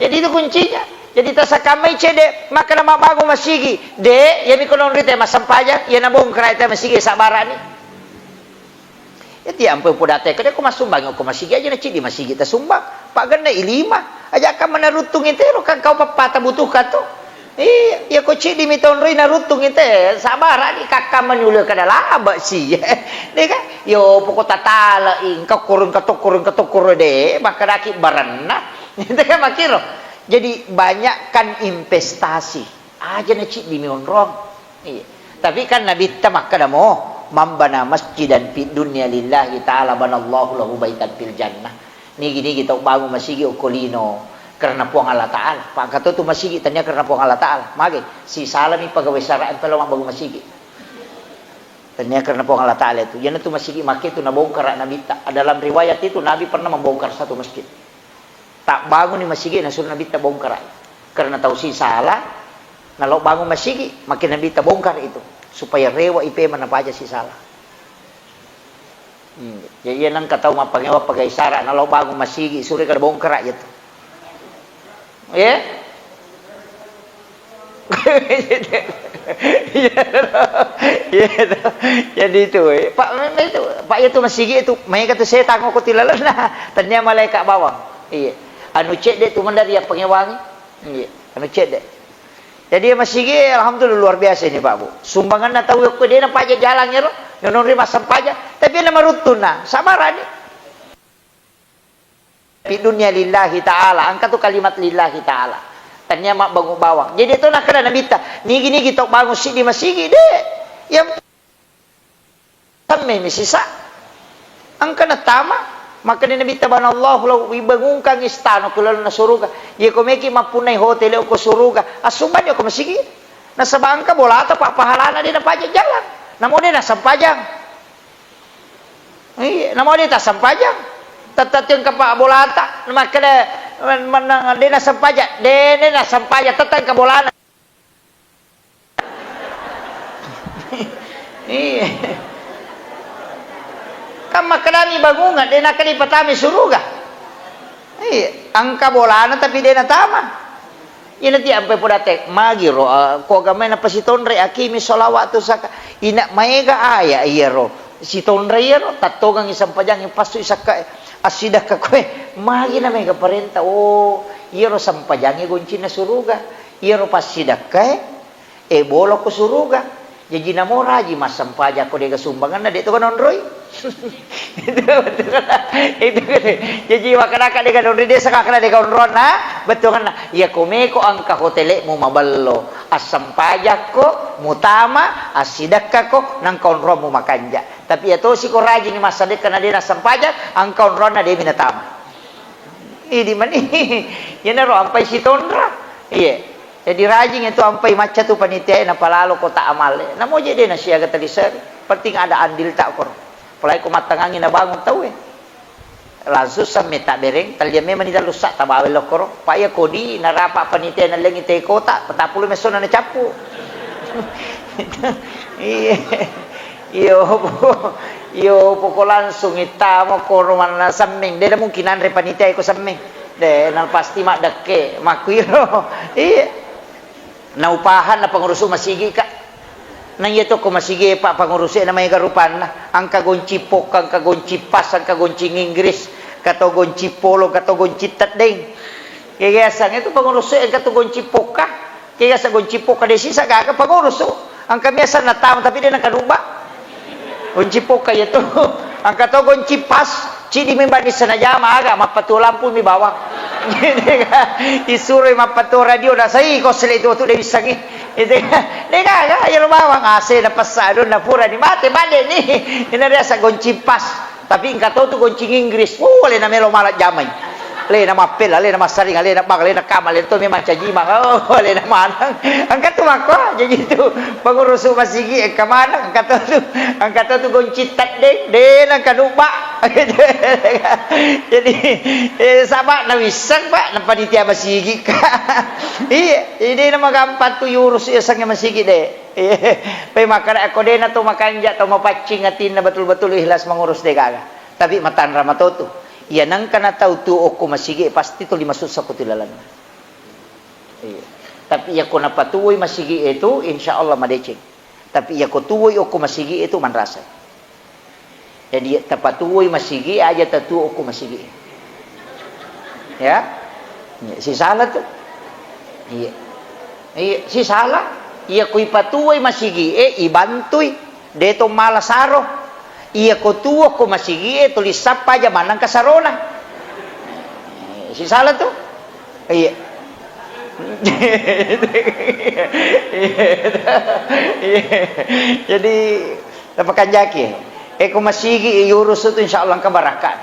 jadi itu kuncinya. Jadi tasakamay cede maka nama bago masigi de ya mi konon rite masampaja ya nabong kraita masigi sabarani. Ya ti ampe podate kade ko masumbang ko masigi aja na cidi masigi ta sumbang pak ganda ilima aja ka manarutung itero kan kau papata butuh kato. Ya ko cidi mi ton roi narutung ite sabarani kakak menyulur kada laba si. De kan yo pokok tatala ing ka kurun katokurun de maka daki baranna. Itu kan makiro. Jadi banyakkan investasi. Aja na cik di mionrong. Iya. Tapi kan Nabi tamak kada mo mambana masjidan fid dunya lillahi ta'ala banallahu lahu baitan fil jannah. Nigi kita bangun masjid ukolino karena puang Allah Ta'ala. Pak kata tu masjid tanya karena puang Allah Ta'ala. Mage si salami pegawai syara'an kalau bangun masjid. Tanya karena puang Allah Ta'ala itu. Yana tu masjid make tu nabongkar Nabi tak. Dalam riwayat itu Nabi pernah membongkar satu masjid. Tak bangun di masjid na suruh Nabi tak bongkar karena tahu si salah kalau bangun masjid makin Nabi tak bongkar itu supaya rewa IP mana aja si salah jadi yang kata tahu mapangewa pakai isyarat kalau bangun masjid suruh kada bongkar itu ya jadi itu Pak itu masjid itu mereka tu saya tanggung ko tilalan nah tanya malaikat bawang iya anu cek dek tu mandari yang pengewangi iya anu cek dek jadi masih alhamdulillah luar biasa ini Pak Bu sumbangan na tahu ko dia na pajak jalannya ro nyonon rima sampajak tapi na marutun na sabarani di dunia lillahi ta'ala angkat tu kalimat lillahi ta'ala tanya mak bangun bawang jadi itu nak kena nabita nigi kita bangun si di masih dek yang sampai misisa angka na tama maka ni Nabi tabanallahu lahu ibangungkang istano kulalo na suruga ye ko meki mapunay hotel ko suruga asuban yo ko masigi na sabangka bola ta pahalana di na pajak jalan namo di na sampajang namo di ta sampajang tatatyon ka pa bola ta maka manang di na sampajak de na sampajak tatang ka bola kan makanami bangungan dia nak kali patami suruga angka bolana tapi dia nak tama ina ti ampe podate magi ro ko gamay na pasitonre akimi solawat tu saka ina maega aya iya ro si tonre iya ro tatogang isang pajang yung pasto isaka asidah ka kwe magi na mega parenta iya ro sampajang gunci na suruga iya ro pasidah ka bolo ko suruga Jadi namo raji mas sampajak ko dega sumbangan na dito kan onroy. Itu betul kan? Itu kan. Jadi makanaka dega onroy desa kakana dega onron na betul kan? Ya komeko angka hotele mo maballo. As sampajak ko mutama asidakka ko nang kaonron mo makanja. Tapi ya to si ko raji ni masadek kana dena sampajak ang kaonron na de binatama. Idi man yan na ro ampay si tonra. Iya. Jadi rajin itu ampai maca tu panitia na palalo ko ta amal. Namo je na siya gatali sir. Penting ada andil tak kor. Palai ko matangangin na bangun tau Langsung sa meta bereng talya me manida lusa tabawel kor. Paya kodi narapa panitia na lengi te kota patapulo mesona na capu. Iyo poko langsung itamo korman na samming. Deda mungkin andre panitia ko samming. De nang pasti mak deke makwiro. Iya. Naupahan na panguruso masigi ka. Nang ito ko masigi pa panguruso na may garupan na. Ang kagoncipok, ang kagoncipas, ang kagoncing Inggris, katogoncipolo, katogoncitat ding. Kaya sang ito panguruso ang katogoncipok ka. Kaya sa goncipok ka desi sa kaka panguruso. Ang kamiasan na tama tapi din ang kanuba. Goncipok kaya to. Ang katogoncipas, cidi membani sana jama aga mapatulan pun mi bawah. Isuroy mapato radio na sai ko sila ito de bisangi. Deka ga ya bawang ase na pasado na pura ni mate bale ni. Ina sa goncipas. Tapi ingkato tu goncing Inggris. Wala na melo malat jamay. Le na mapel, le na masaring, le na bag, le na kamal, ito may manchajima. Oh, le na manang. Ang katumako, jadi itu panguruso masigi ang kamanang, ang kato tu goncitat de ang kanuba. Jadi sama na wisang pa na panitia masigi ka. Hindi na magampat tu yurus isang masigi de. Pay makan ako de na to makanja to mapaching atin na betul-betul ikhlas mengurus de kaga. Tapi matanra matoto. Yan ang kanataw tuok ko masigi, pasti to limasot sa kutilalan. Tapi ya ko napatuoy masigi ito, insya Allah madeceng. Tapi ya ko tuoy o ko masigi ito manrasa. Jadi tapatuoy masigi aja tatuo ko masigi. Ya, si salah tu. Iya, si salah. Iya ko ipatuoy masigi ibantoy. Deto malasaro. Iya ko tuwa ko masigi tulis sapa aja manang kasarona. Si salah tu. Iya. Jadi tapakan jaki. Ko masigi iurus itu insyaallah kabarakan.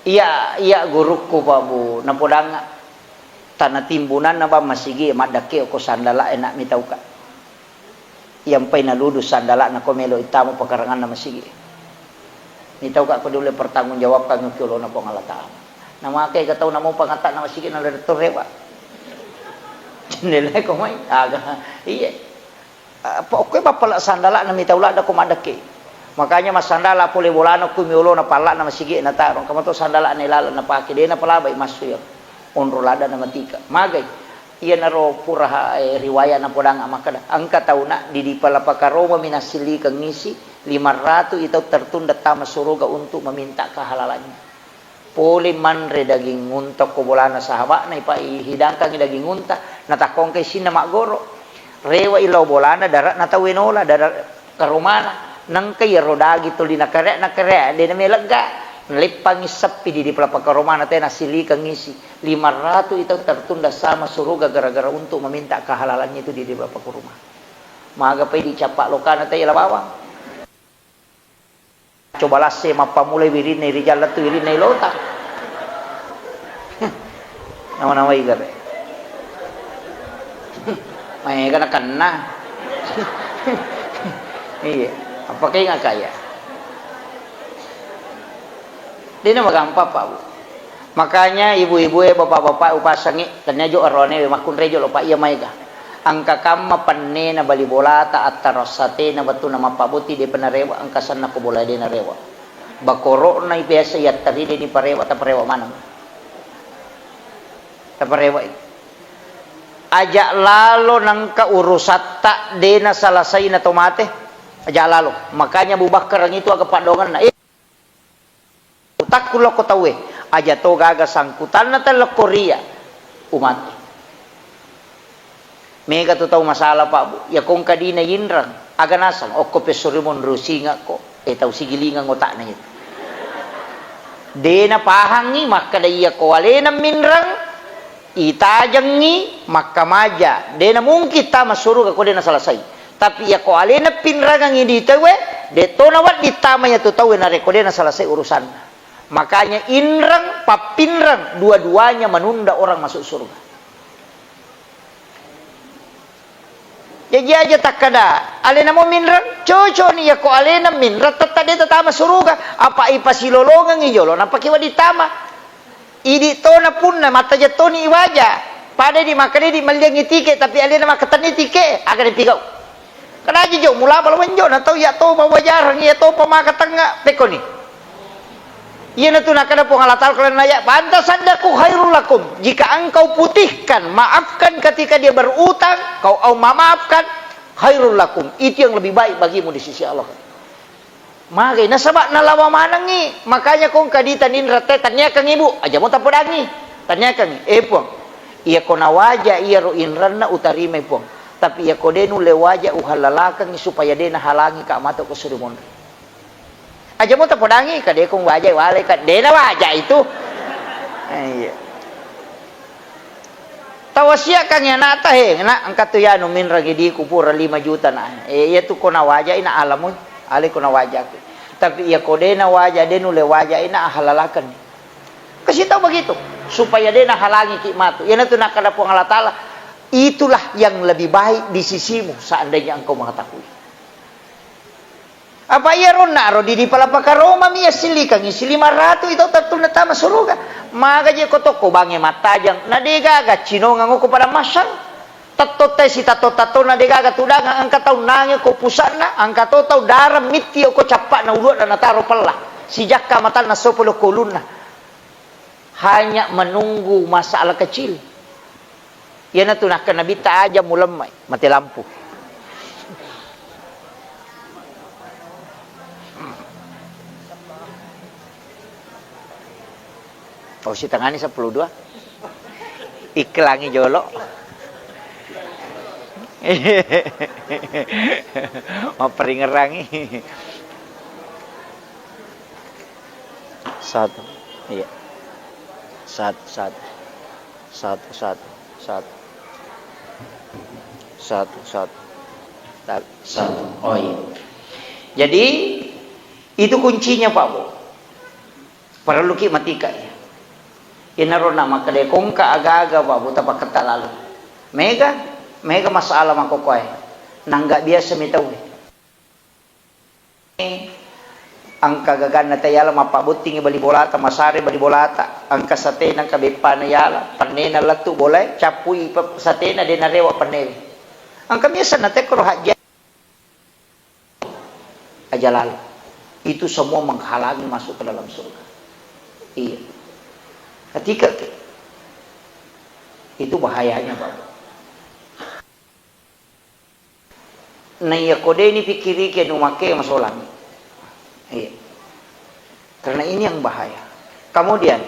Iya guruku pa bu napodanga tanah timbunan na ba masigi madake ko sandala enak mitau ka. Yang pay naludus sandala na komelo itamo pakarangan na masigi. Nitaw ka ko dulu pertanggungjawab kang kulo na pangalata. Namakay kataw na mo pangata na masigi na direktor rewa. Nilay ko may aga. Iya. Okay ba pala sandala na mitawla da kumadake. Makanya mas sandala puli bolano kumiulo na pala na masigi na tarong. Kamato sandala nilala na paki di na palabay masuyo. Onrolada na matika. Magay. Iya naro pura riwayat na podang amakada. Ang katauna di palapakaromo minasili kang ngisi 500 itu tertunda tama suruga untuk meminta kehalalannya. Poli manre daging ngunta ko bolana sahabat na ipaihidang kang daging ngunta natakong kay sina magoro. Rewa ilaw bolana darat natawenola darat karumana nang kay rodagi tuli nakare di na may lega. Nalipang isapi di palapakaromo natin nasili kang ngisi 500 itu tertunda sama suruga gara-gara untuk meminta kehalalannya itu di palapakaromo. Maga pay dicapak lokana tayo labawang. Coba lase mapamulay wirin na rijal tu wirin na ilota. Nama-nama igar. May ka na kana. Iya, apa kayo nga kaya? Di na magampa pa. Makanya ibu-ibu bapak-bapak upasangi kanya jo arone makun rejo lo pa iya maiga. Ang kakama panne na balibolata at tarosate na batu na mapabuti di panarewa ang kasan na kubola di narewa. Bakoro na ipesa yat tari di parewa ta parewa manang. Ta parewa itu. Aja lalo nang kaurusata di na salasay na tomate. Aja lalo. Makanya Bubakar ang itu agak padongan na takulo ko tawe aja to gaga sangkutan na tala Korea umat Mega tu tahu masalah Pak Bu. Ya kong kadina yinrang. Aga nasang. Oko pesurimon rusinga ko. Tahu sigilingan otak na yun. Dena pahangi maka daya ko alena minrang. Itajangi maka maja. Dena mungkin tama suruh ko dena selesai. Tapi ya ko alena pinrangang ini tahu. De tonawat ditamanya tu tahu na ko dena selesai urusan. Makanya inrang papinrang dua-duanya menunda orang masuk surga. Jadi aja tak kada. Alena mo minran, coco ni ya ko alena minran tetap dia tetama suruga. Apa ipa silolongan ijolo, nampak iwa ditama. Idi tona pun na mata jatoni iwaja. Pada di makan di maliangi tike tapi alena makatan ni tike agar dipigau. Kada aja jo mula balawan jo na tau ya to bawajar ni ya to pamakatan nga peko ni. Ia na tu nak kada po ngalatal kalau naya pantas anda ku khairul lakum jika engkau putihkan maafkan ketika dia berutang kau memaafkan khairul lakum itu yang lebih baik bagimu di sisi Allah. Maka nasabak na lawa manang ni makanya kung kaditan in rate tanya kang ibu aja mo tapodangi tanya kang puang ia ko nawaja ia ro inranna utarime puang tapi ia ko denu lewaja uhalalakang supaya dena halangi ka mato ko surumon. Aja mo tapodangi kade kung wajah wale kad dena wajah itu. Iya. Tawasya kang ya nata he na angkat tu ya no min ragi di kupur 5 juta na. Ya tu kona wajah ina alamu ale kona wajah. Tapi ya kodena wajah denu le wajah ina halalakan. Kasih tahu begitu supaya dena halangi kikmatu. Ya na tu nak kada po Allah Taala itulah yang lebih baik di sisimu seandainya engkau mengetahui. Apa iya ron na ro di palapaka Roma mi asili kang isi 500 itu tatul na tama suruga. Maga je ko toko bange matajang na degaga cinongang ko pada masang. Tatot si tato na degaga tudang angka tau nange ko pusana angka tau daram miti ko capak na ulua na taro pala. Si jakka matal na 10 kuluna. Hanya menunggu masalah kecil. Ya na tu nak kena bita aja mulemai mati lampu. Oh si tangani 12 iklangi jolo mau peringerangi 1 iya 1 oh iya jadi itu kuncinya Pak Bu perlu ki matika ya inaro nama kade kongka aga-aga babu tapa kata lalu mega masalah makokoy nangga biasa mitaw angka gagan na tayala mapabuting bali bolata masare bali bolata angka sate nang kabepa na yala panena latu boleh capui sate na de narewa panel angka biasa na tekro haja aja lalu itu semua menghalangi masuk ke dalam surga. Iya. Ketika itu bahayanya Bapak. Nah ya kode ini pikiri ke numake masolang. Iya. Karena ini yang bahaya. Kemudian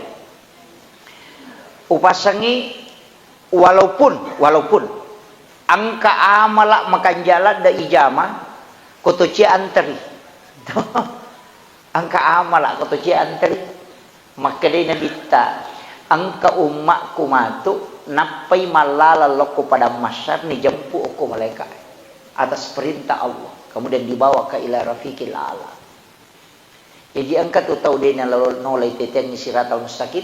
upasangi walaupun angka amalak makan jalan da ijama kotoci antri. Angka amalak kotoci antri maka dia nabita angka ummak kumatu napai malala loko pada masyar ni jempu aku malaikat atas perintah Allah kemudian dibawa ke ila rafiqil ala. Jadi angka tu tahu dia nolai teten ni siratal mustaqim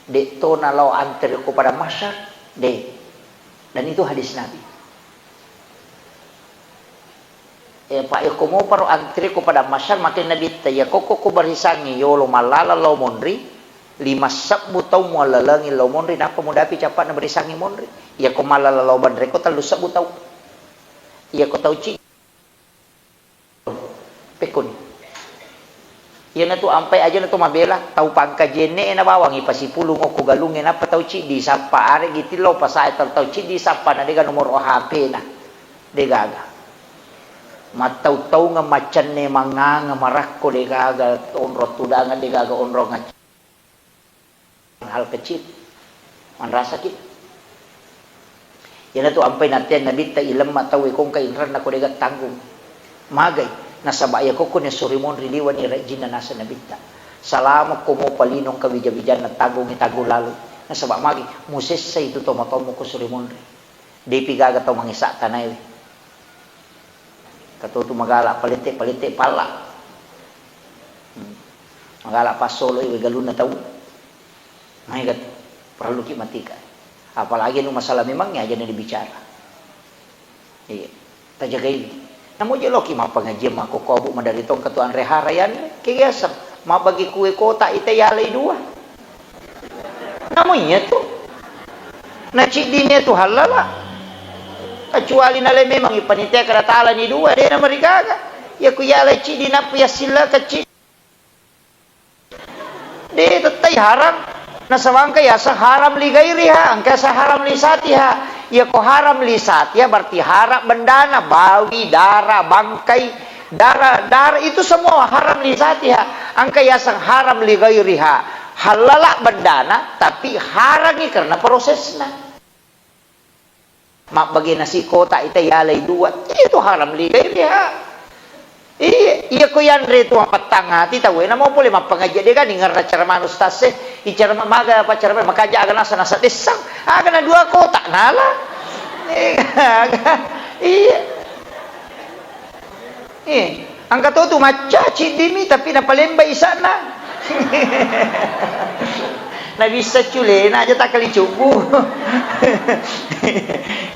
de to nalau antar aku pada masyar de dan itu hadis Nabi. Pak aku mau paru antri ko pada masyar makin Nabi taya koko ko barisangi yolo malala lo monri 5 sabbu tau mo lalangi lo monri napa mo dapi capat na barisangi monri ya ko malala lo bandre ko talu sabbu tau ya ko tau ci pekon ya na tu ampai aja na tu mabela tau pangka jene na bawang ipasipulong ko galungin apa tau ci di sapa are gitilo pasay tau ci di sapa na dega nomor HP na degaga matau-tau nga macan ne manganga marakko degaga onro tudangan degaga onro nga hal kecil man rasa kita Yan na to ampay natin nabita ilam matawi kong kainran na ko degat tanggung. Magay nasa baya ko kun surimon riliwan ni Regina nasa nabita. Salamat ko mo palinong kawijawijan na tagong itago lalo. Nasa ba magi muses sa ito tomatomo ko surimon ri. Di pigaga to mangisa tanay. Katuto magala palite pala. Magala pa solo iwe galun na taon. Mahigat, perlu ki matika. Apalagi nung masalah memangnya aja na dibicara. Iya, tajaga ini. Namun jelo ki mapangaji mako kobu madaritong ketuan reharayan kiyasa mabagi kue kota ite yalay dua. Namanya tuh. Nacidinnya tuh halala. Kecuali nalay memang ipanitia karatala ni dua dia na marigaga. Ya ku yalay cidi na puya sila kecil. Dia tetay haram. Nasawang kaya sa haram li gairiha, angka sa haram li satiha. Ya ko haram li satya berarti haram bendana, bawi, darah, bangkai, darah itu semua haram li satiha. Angka ya sang haram li gairiha. Halala bendana tapi harangi karena prosesnya. Mak bagi nasi kota ita yalay dua, itu haram li gairiha. Iya ko yan rito ang patanga ti tawe na mo puli mapangadya di kan ingar na charman ustaz icarma maga pa charman makadya aga nasa desang aga na dua kota nala ang katoto matcha chidimi tapi napalemba isa na nabisa chule na aja takali cubu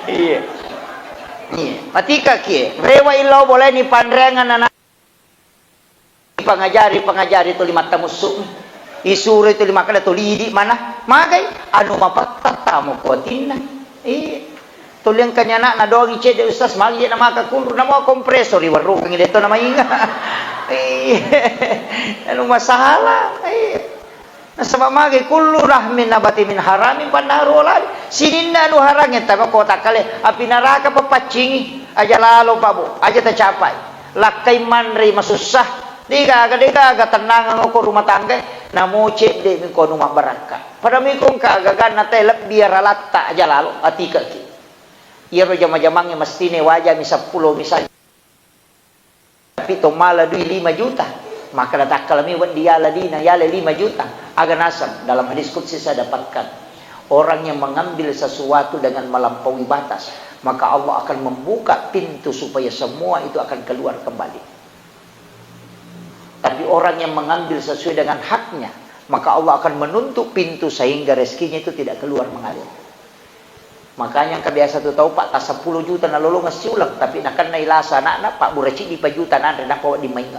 iya matika kie rewa ilaw boleh ni panrengan na pangajari itu lima tamusuk isure itu lima kali itu lidi mana magay anu mapatata mo kotina tuliang kanya na doang ice de ustaz magi na makakunro na mo kompresor iwaro kang dito na mainga anu masahala nasa mamagay kullu rahmin nabati min haramin panarola sinin na anu harangin tama kota kali apinaraka papachingi aja lalo pabo aja tercapai lakay manri masusah di kaga tenang ako rumah tangga namo cek de min kono mabaraka pada mi kong kagagan na telep biar alatta aja lalu atika ki iro jama-jamangnya mesti ne wajah mi 10 misalnya tapi to mala dui 5 juta maka datak kalami wan dia ladina yale 5 juta aga nasab dalam hadis qudsi saya dapatkan orang yang mengambil sesuatu dengan melampaui batas maka Allah akan membuka pintu supaya semua itu akan keluar kembali. Tapi orang yang mengambil sesuai dengan haknya, maka Allah akan menutup pintu sehingga rezekinya itu tidak keluar mengalir. Makanya kebiasa tu tahu Pak, tak 10 juta na lolo ngasiulang, tapi nakan na ilasa anak Pak buraci di pajutan na na ko di mainga.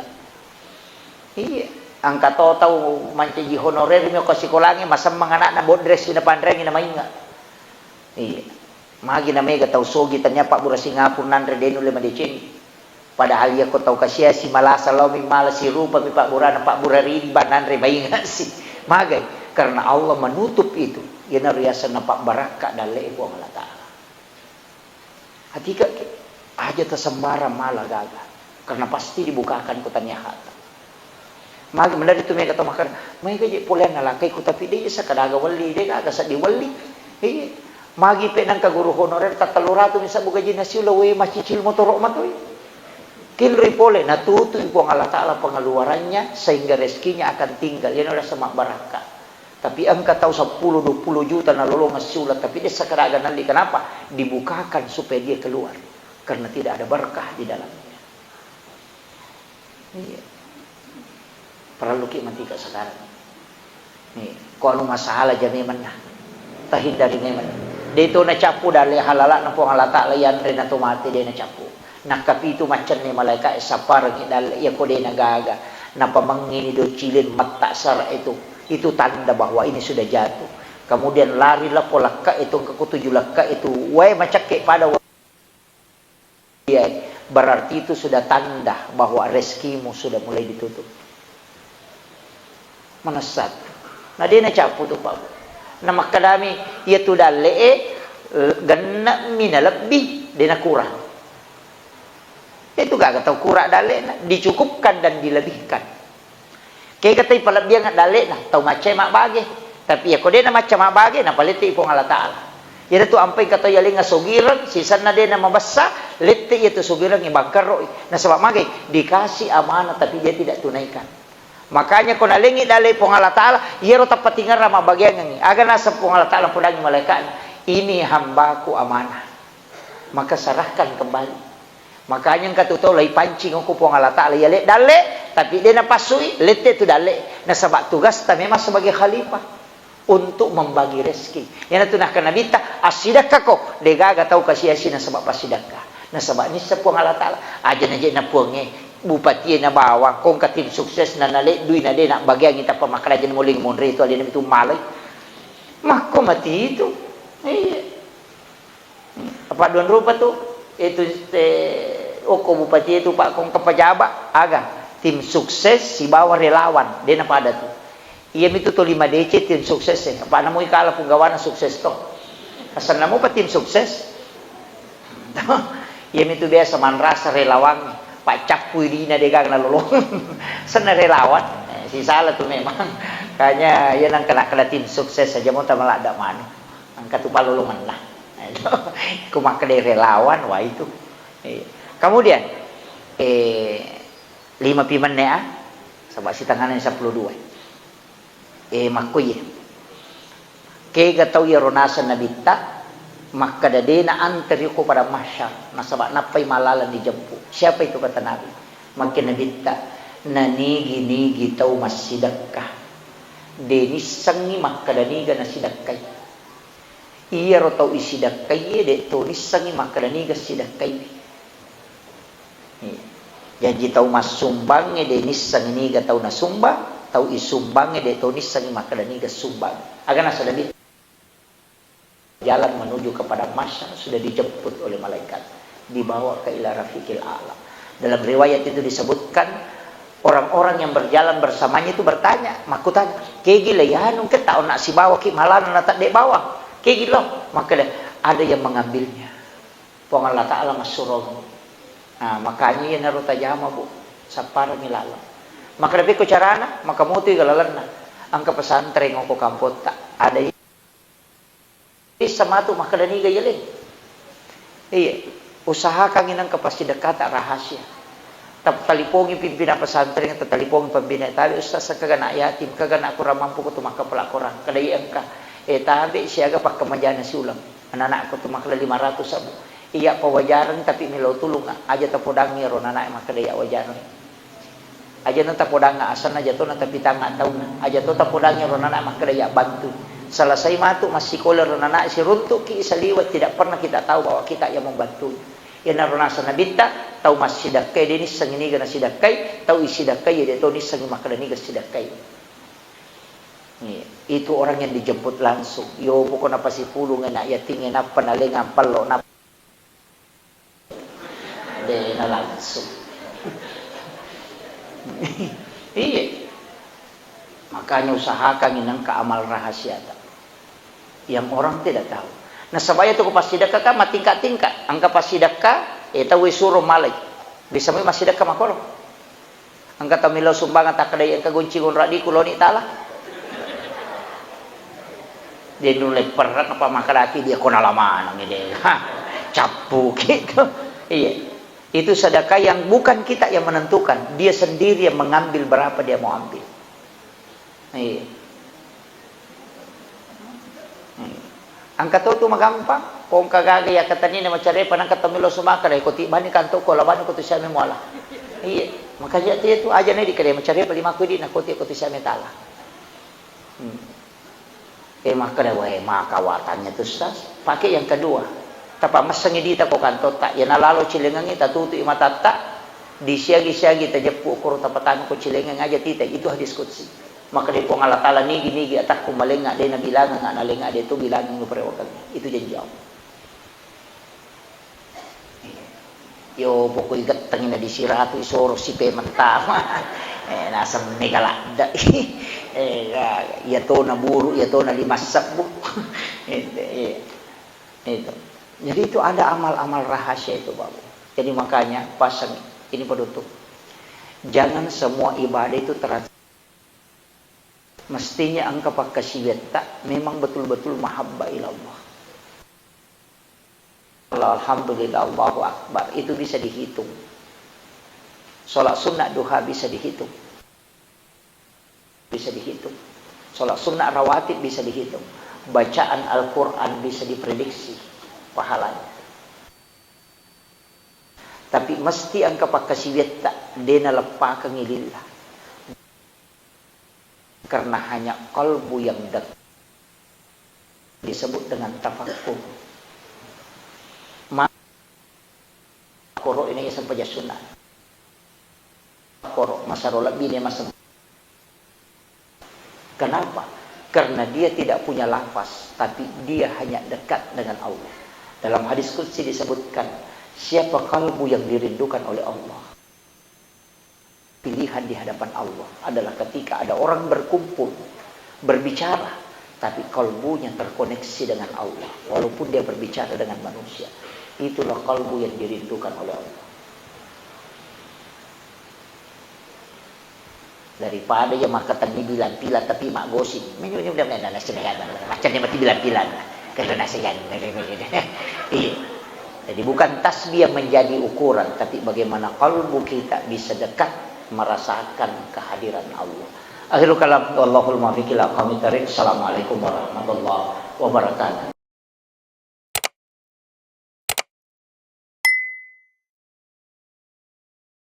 Iya, angka tahu mancaji honorer mi ko sikolangi masam mga anak na bodres na pandrengi na mainga. Iya. Magi na mega tahu sogi tanya Pak buraci ngapur nandre denu 5 deceni. Padahal ya ko tahu kasih si malasa law mi malas si rupa mi Pak Burari di banan rebainga si magay karena Allah menutup itu ya nariasan na Pak baraka dale ko Allah taala hati ka aja tersembara malah gagal karena pasti dibukakan ko tanya hata magi mendari tu mega makan may gaji pulen na lakay ko tapi di sa kadaga wali de kaga sa diwali magi pe nang kaguru honorer tatalurato mi sa bugaji na siula we macicil motorok matoy kilri pole natutup po ang Allah Ta'ala pengeluarannya sehingga rezekinya akan tinggal. Yan udah semak baraka. Tapi angka tahu 10-20 juta na lolong sulat tapi dia sekeragan nanti kenapa? Dibukakan supaya dia keluar karena tidak ada berkah di dalamnya. Iya. Perlu ki mantika sekarang. Nih, kalau masalah jami mana? Tahin dari neman. Dito na capu dali halala na po ang Allah Ta'ala yan rin na tumati dia na capu. Nakapitu macam ni malaikat sapar dal ya kode nagaga na pamangini do cilin mata sar itu tanda bahwa ini sudah jatuh kemudian larilah polaka itu ke 7 laka itu wae macake pada dia berarti itu sudah tanda bahwa rezekimu sudah mulai ditutup manasat nah dia na capu tu Pak na makadami ya tu dalle ganna mina lebih dia na kurang itu gak tahu kurak dalek dicukupkan dan dilebihkan. Kayak kata palabiang dalek nah tahu macam mak bagi. Tapi ya kau dia macam mak bagi nah paliti pun Allah Taala. Ira tu ampai kata yali nga sugiran, sisan na din na mabasa, lete itu sugiran ng bangkaro. Na sebab magay, dikasih amanah tapi dia tidak tunaikan. Makanya kung nalingi dalay po nga Allah Ta'ala, iro tapatingan rama bagian nga. Aga nasa po nga Allah Ta'ala po dahil malaikat, ini hambaku amanah. Maka serahkan kembali. Makanya katuto lay pancing ko po nga Allah Ta'ala, yali dalay, tapi dia napasui, lete itu dalay. Na sebab tugas ta memang sebagai khalifah. Untuk membagi rezeki. Yan ito nakanabita, asidaka ko. Degaga tau kasiyasi na sabak pasidaka. Na sabak ni sa puang Allah Ta'ala. Aja na dyan na puang bupati na bawang. Kung katim sukses na nali, duy na din na bagyang ita pamakala dyan muling munri ito. Alin na ito malay. Mako mati ito. Apa doon rupa to? Ito, oko bupati ito pa kung kapajaba. Aga, tim sukses, si bawang relawan. Di na pada to. Iya itu to 5 DC tim sukses eh. Paano mo ikala kung gawa ng sukses to? Asan na mo pa tim sukses? Iya itu biasa manrasa relawan. Pacak puwi na degang nalulong. San na relawan? Si salah to memang. Kanya yan ang kala tim sukses saja mo tamala ada mano. Ang katupalulungan lah. Kumakade relawan wah itu. Kemudian 5 piman na sabak si tanganan 12. Makuye kaya gataw yaronasan na bitta makadade na anteriyo ko para masyar nasaba napay malalan ni Jampu. Siapa itu kata Nabi makinabita nanigi-nigi taw masidakka denisangi makadaniga na sidakkay iya ro taw isidakkay de to nisangi makadaniga sidakkay jadi taw masumbang denisangi niga taw nasumbang tau isumbangnya de tonis sangi makadani sumbang. Agar nasa David jalan menuju kepada masyar sudah dijemput oleh malaikat, dibawa ke ila rafiqil a'la. Dalam riwayat itu disebutkan orang-orang yang berjalan bersamanya itu bertanya, makutanya, kegila ya nung kita nak si bawa ki malan na tak dek bawa. Kegila, maka ada yang mengambilnya. Pong Allah Ta'ala masurong. Nah, makanya yan naruh tajama bu, sa para nilalang. Maka lebih ko carana, maka muti galalan na. Ang kapasantren ko kampot ta. Ada sama tu maka dani gayalin. Iya, usahakan inang kapasidakata rahasia. Talipongin pimpinan pesantren, talipongin pembina tali ustaz sa kagana yatim, kagana aku ramampu ko tumaka pelakoran. Kadai engka. Tabi siaga pak kemajana si ulang. Anak ko tumakla 500 sabu. Iya pawajaran tapi milau tulung aja tapodang ron anak makadaya wajaran. Aja nang tapodang asan aja to nang tapitang tahu aja to tapodang ron anak makadaya bantu. Selesai matu masih koler ron anak si runtuk ki saliwat tidak pernah kita tahu bahwa kita yang membantu. Ina ron asa nabita tahu masih sidakai denis sangini gana sidakai tahu isidakai ya to ni sangi makadani gas sidakai. Itu orang yang dijemput langsung. Yo pokok apa si pulung na yating na panalingan palo na de na langsung. Iya. Makanya usahakan inang keamal rahasia yang orang tidak tahu. Nah sabaya tu pasidaka ka matingkat-tingkat. Angka pasidaka eta we suruh malay. Bisa may masidaka makolo. Angka tamilaw sumbangan takadaya ka guncingon radi kuloni tala. Dia nulai perat apa makalaki dia konalaman ang ide. Capu gitu. Iya. Itu sedekah yang bukan kita yang menentukan, dia sendiri yang mengambil berapa dia mau ambil. Iya. Angkat tu magampang, kung kagagay ya katani na macare panang katamilo sumakar ay kuti bani kanto ko laban ko to siya memoala. Iya, makanya itu aja nih dikare macare pa 5 ko di na kuti ko to siya metala. Makanya wae makawatannya tu stas, pakai yang kedua. Tapa masangidita ko kanto ta yan nalalo cilengang ita tutu imatata di siagi-siagi ta jepu ko tapatan ko cilengang aja tita itu hadis qudsi maka di pong Allah Ta'ala nigi atak kumalenga de na bilangan nga nalenga de to bilangan mo prewakan itu janji Allah. Yo pokoy gattangin na di sirato isoro si pemantama nasa megalada yato na buru yato na limasap bu itu. Jadi itu ada amal-amal rahasia itu Bapak. Jadi makanya pasang ini penutup. Jangan semua ibadah itu mestinya angka pakasiyata memang betul-betul mahabba ilallah. Alhamdulillah, Allahu Akbar, itu bisa dihitung. Sholat sunnah duha bisa dihitung. Bisa dihitung. Sholat sunnah rawatib bisa dihitung. Bacaan Al-Quran bisa diprediksi pahalanya. Tapi mesti angka pakasiwetta dena lepa kengilillah. Karena hanya kalbu yang disebut dengan tafakkur. Koro ini sampai sunnah. Koro masarola bini masa. Kenapa? Karena dia tidak punya lafaz, tapi dia hanya dekat dengan Allah. Dalam hadis qudsi disebutkan, siapa kalbu yang dirindukan oleh Allah? Pilihan di hadapan Allah adalah ketika ada orang berkumpul, berbicara, tapi kalbunya terkoneksi dengan Allah, walaupun dia berbicara dengan manusia. Itulah kalbu yang dirindukan oleh Allah. Daripada yang makatan ni bilan-pilan tapi mak gosip. Menyunyum dan nasihat. Macamnya mati bilan-pilan. Karena nasihat. Jadi bukan tasbih yang menjadi ukuran, tapi bagaimana kalbu kita bisa dekat merasakan kehadiran Allah. Akhirul kalam, wallahul muwaffiq ila aqwamit thoriq. Assalamualaikum warahmatullahi wabarakatuh.